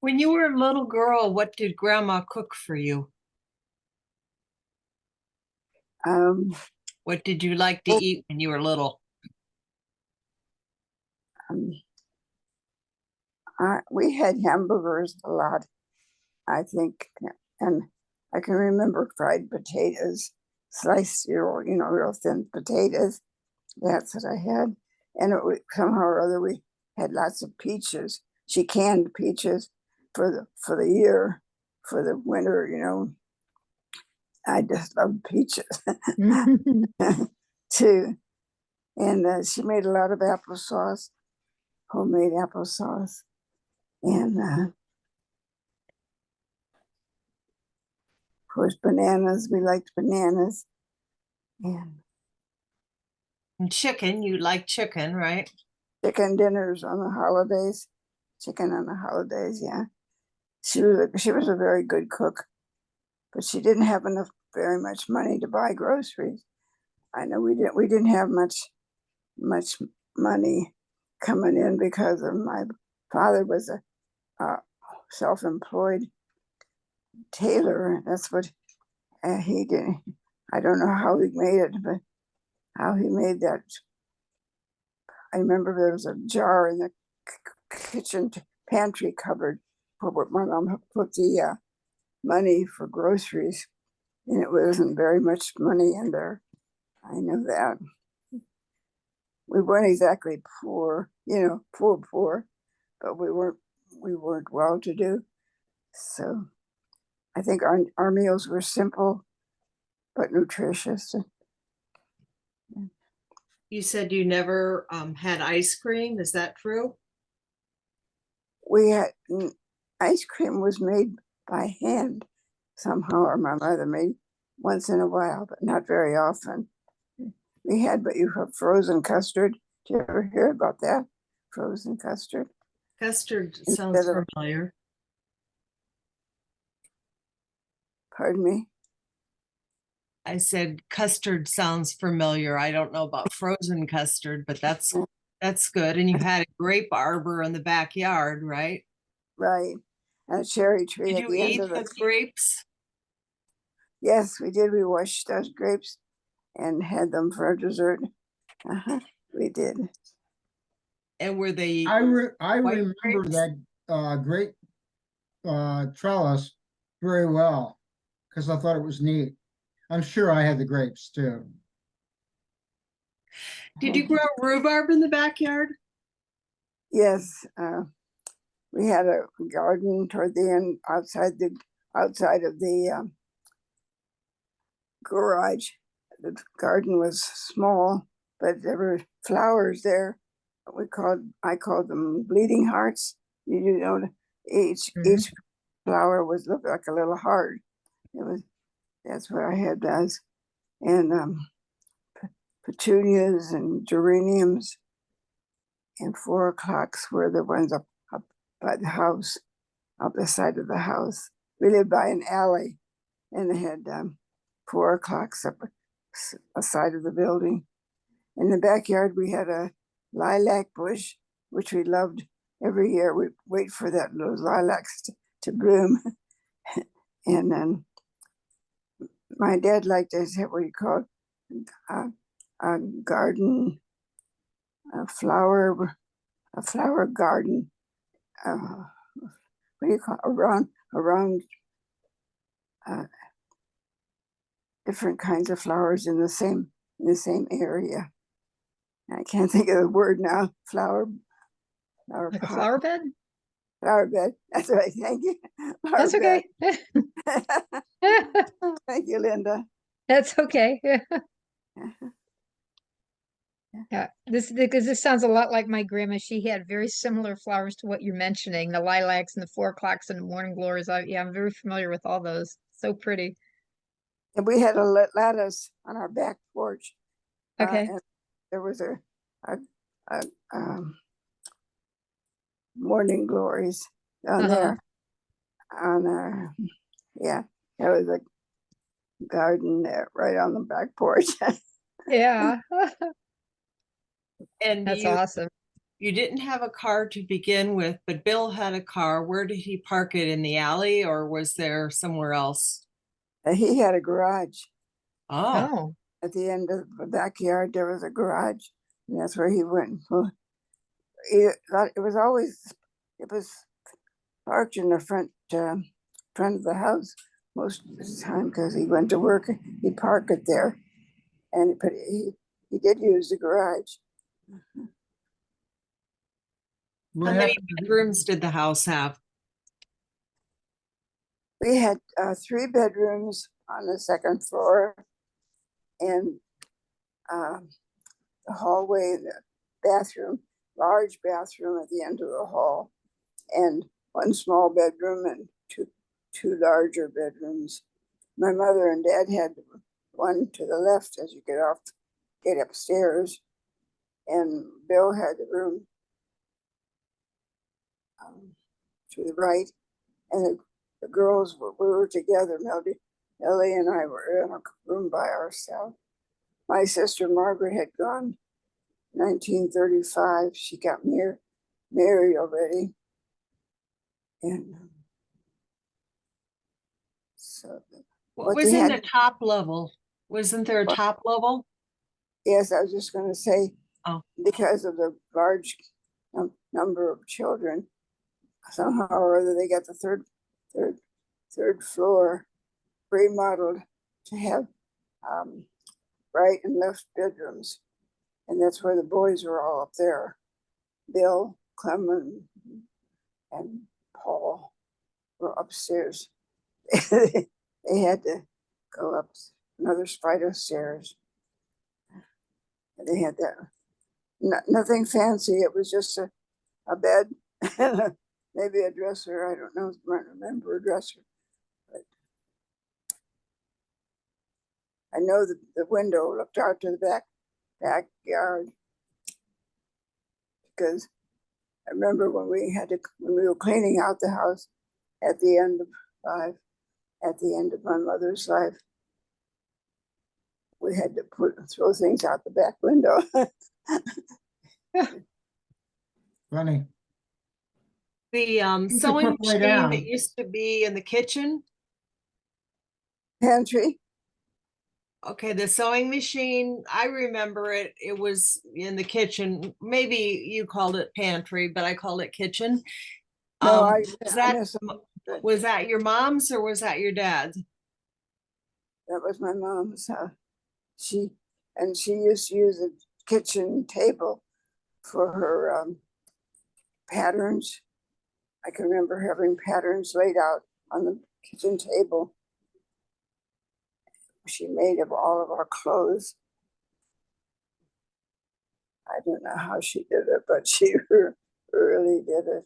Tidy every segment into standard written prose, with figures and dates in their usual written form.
When you were a little girl, what did Grandma cook for you? Um, What did you like to oh, eat when you were little? um, we had hamburgers a lot, I think, and I can remember fried potatoes, sliced, real thin potatoes. That's what I had, and somehow or other we had lots of peaches. She canned peaches for the year, for the winter. I just love peaches too. And she made a lot of applesauce, homemade applesauce, and of course bananas. We liked bananas, and And chicken, you like chicken, right? chicken dinners on the holidays. Chicken on the holidays, yeah. She was a very good cook, but she didn't have enough very much money to buy groceries. I know we didn't have much money coming in because of my father was a self-employed tailor. That's what he did. I don't know how he made it, but how he made that. I remember there was a jar in the kitchen pantry cupboard for what my mom put the money for groceries, and it wasn't very much money in there. I know that. We weren't exactly poor, poor, but we weren't well to do. So I think our meals were simple but nutritious. You said you never had ice cream. Is that true? We had ice cream was made by hand somehow, or my mother made once in a while, but not very often. We had, but you have frozen custard. Did you ever hear about that? Frozen custard Custard sounds instead of, familiar. pardon me. I said custard sounds familiar. I don't know about frozen custard, but that's good. And you had a grape arbor in the backyard, right? Right. And a cherry tree Did at you the end eat of the it. grapes? Yes, we did. We washed those grapes and had them for dessert. We did. And were they I white remember grapes? that great trellis very well because I thought it was neat. I'm sure I had the grapes too. Did you grow rhubarb in the backyard? Yes, we had a garden toward the end outside of the garage. The garden was small, but there were flowers there. I called them bleeding hearts. Each flower was looked like a little heart. It was That's what I had those, and petunias and geraniums, and 4 o'clocks were the ones up by the house, up the side of the house. We lived by an alley, and they had 4 o'clocks up a side of the building. In the backyard, we had a lilac bush, which we loved. Every year, we'd wait for those lilacs to bloom. And then my dad liked to have what he called a, a garden, a flower garden. What do you call around uh, different kinds of flowers in the same area. I can't think of the word now. Flower Like a pot, flower bed? flower bed. That's right. Thank you. Flower That's okay. bed. Thank you, Linda. That's okay. Yeah, because this sounds a lot like my grandma. She had very similar flowers to what you're mentioning, the lilacs and the 4 o'clocks and the morning glories. Yeah, I'm very familiar with all those. So pretty. And we had a lattice on our back porch, Okay. and there was a, a morning glories down Uh-huh. there. On Yeah, there was a garden there right on the back porch. Yeah. And That's awesome. You didn't have a car to begin with, but Bill had a car. Where did he park it, in the alley or was there somewhere else? He had a garage. Oh, Oh, At the end of the backyard, there was a garage, and that's where he went. Well, it was always, it was parked in the front of the house most of the time because he went to work. He'd park it there, and he did use the garage. What how many happened? bedrooms did the house have? We had 3 bedrooms on the second floor, and the hallway, the bathroom, large bathroom at the end of the hall, and 1 small bedroom and two larger bedrooms. My mother and dad had one to the left as you get upstairs, and Bill had the room to the right, and the girls we were together. Melody and I were in a room by ourselves. My sister Margaret had gone 1935. She got married already. And so What what was they in had, the top level? Wasn't there a top level? yes, I was just going to say, Oh. because of the large number of children, somehow or other they got the third floor remodeled to have right and left bedrooms, and that's where the boys were all up there. Bill, Clement, and Paul were upstairs. They had to go up another flight of stairs. And they had that. Nothing fancy. It was just a bed, maybe a dresser. I don't know. I remember a dresser. But I know that the window looked out to the backyard, because I remember when we were cleaning out the house at the end of my mother's life, we had to throw things out the back window. Funny. The It's a sewing quick way machine down. that used to be in the kitchen. Pantry. Okay, the sewing machine, I remember it. It was in the kitchen. Maybe you called it pantry, but I called it kitchen. No, Was I that misunderstood. was that your mom's or was that your dad's? That was my mom's. She used to use a kitchen table for her patterns. I can remember having patterns laid out on the kitchen table. She made of all of our clothes. I don't know how she did it, but she really did it.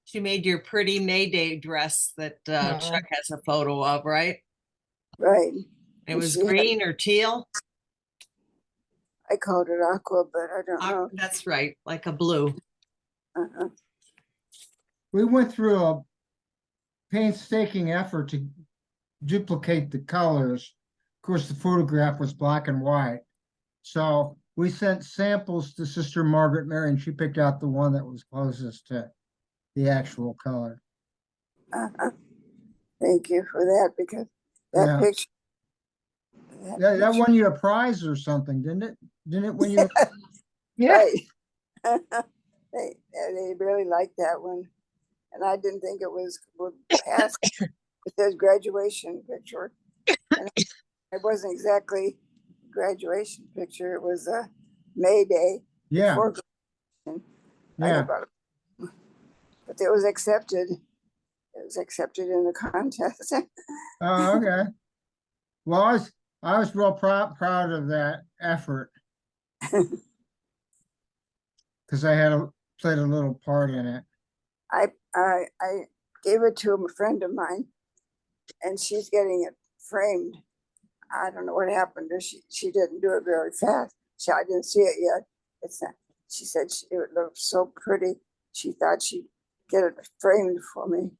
She made your pretty May Day dress that Aw. Chuck has a photo of, right? Right. It And was she had- green or teal. I called it aqua, but I don't know. That's right, like a blue. Uh-uh. We went through a painstaking effort to duplicate the colors. Of course, the photograph was black and white. So we sent samples to Sister Margaret Mary, and she picked out the one that was closest to the actual color. Uh-huh. Thank you for that, because that Yeah. picture. That picture- won you a prize or something, didn't it? Didn't it win you? yeah. Right. They really liked that one. And I didn't think it would pass. It says graduation picture. And it wasn't exactly a graduation picture. It was a May Day Yeah, before graduation. I yeah. about it. But it was accepted. It was accepted in the contest. Oh, okay. Well, I was real proud of that effort because played a little part in it. I gave it to a friend of mine, and she's getting it framed. I don't know what happened. She didn't do it very fast. I didn't see it yet. It's not. She said it looked so pretty. She thought she'd get it framed for me.